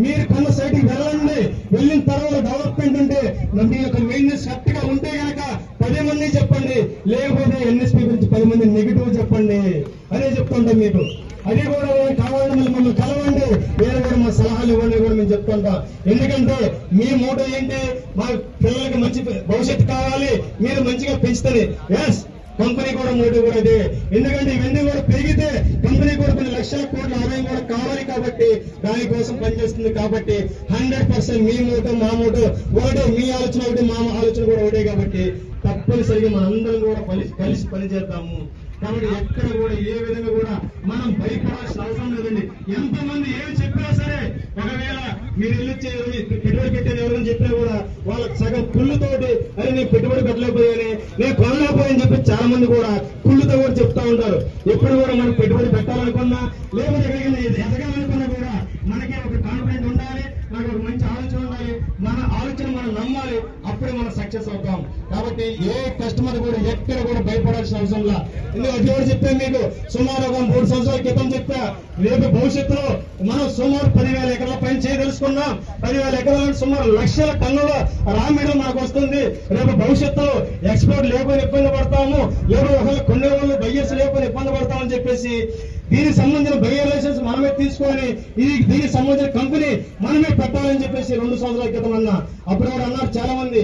మీరు కొన్న సైట్కి వెళ్ళండి, వెళ్ళిన తర్వాత డెవలప్మెంట్ ఉంటే మీ యొక్క మెయింటెనెన్స్ కరెక్ట్ గా ఉంటే గనక 10 మంది చెప్పండి, లేకపోతే ఎన్ఎస్పీ గురించి 10 మంది నెగిటివ్ చెప్పండి అదే చెప్తుంటాం మీకు. అది కూడా కావాలంటే మిమ్మల్ని కలవండి, వేరే కూడా మా సలహాలు ఇవ్వండి కూడా మేము చెప్తుంటాం. ఎందుకంటే మీ మోటో ఏంటి, మా పిల్లలకి మంచి భవిష్యత్తు కావాలి, మీరు మంచిగా పెంచుతుంది. ఎస్, కంపెనీ కూడా మోటో కూడా అదే. ఎందుకంటే ఇవన్నీ కూడా పెరిగితే కంపెనీ కూడా కొన్ని లక్షల కోట్ల ఆదాయం కూడా కావాలి కాబట్టి దానికోసం పనిచేస్తుంది. కాబట్టి 100% మీ మోటో మా మోటో ఒకటే, మీ ఆలోచన ఒకటి, మా ఆలోచన కూడా ఒకటే. కాబట్టి తప్పనిసరిగా మనందరం కూడా కలిసి పనిచేద్దాము. కాబట్టి ఎక్కడ కూడా ఏ విధంగా కూడా మనం భయపడాల్సిన అవసరం లేదండి. ఎంతమంది ఏమి చెప్పినా సరే, ఒకవేళ మీరు ఇల్లు పెట్టుబడి పెట్టేది ఎవరైనా చెప్పినా కూడా వాళ్ళకి సగం కుళ్ళుతోటి అరే నేను పెట్టుబడి పెట్టలేకపోయాని, నేను కొనలేకపోయాని చెప్పి చాలా మంది కూడా కుళ్ళుతో కూడా చెప్తా ఉంటారు. ఎప్పుడు కూడా మనం పెట్టుబడి పెట్టాలనుకున్నా, లేకపోతే ఎక్కడికైనా ఎదగాలనుకున్నా కూడా మనకి ఒక కాన్ఫిడెంట్ ఉండాలి, మనకు ఒక మంచి ఆలోచన ఉండాలి, మన ఆలోచన మనం నమ్మాలి, అప్పుడే మనం సక్సెస్ అవుతాం. కాబట్టి ఏ కస్టమర్ కూడా ఎక్కడ కూడా భయపడాల్సిన అవసరం లేదు. ఎందుకంటే అది కూడా చెప్పాను మీకు, సుమారు ఒక 3 సంవత్సరాల క్రితం చెప్పా, రేపు భవిష్యత్తులో మనం సుమారు 10,000 ఎకరాల పైన చేయదలుచుకున్నాం. 10,000 ఎకరాలు సుమారు లక్షల టన్నుల రా మెటీరియల్ మనకు వస్తుంది. రేపు భవిష్యత్తులో ఎక్స్పోర్ట్ లేకపోయినా ఇబ్బంది పడతాము, లేకపోతే ఒకవేళ కొనే వాళ్ళు బయ్యర్స్ లేకపోయినా ఇబ్బంది పడతామని చెప్పేసి దీనికి సంబంధించిన బయ్యర్ లైసెన్స్ మనమే తీసుకొని దీనికి సంబంధించిన కంపెనీ మనమే పెట్టాలని చెప్పేసి 2 సంవత్సరాల క్రితం అన్నా. అప్పుడు కూడా అన్నారు చాలా మంది,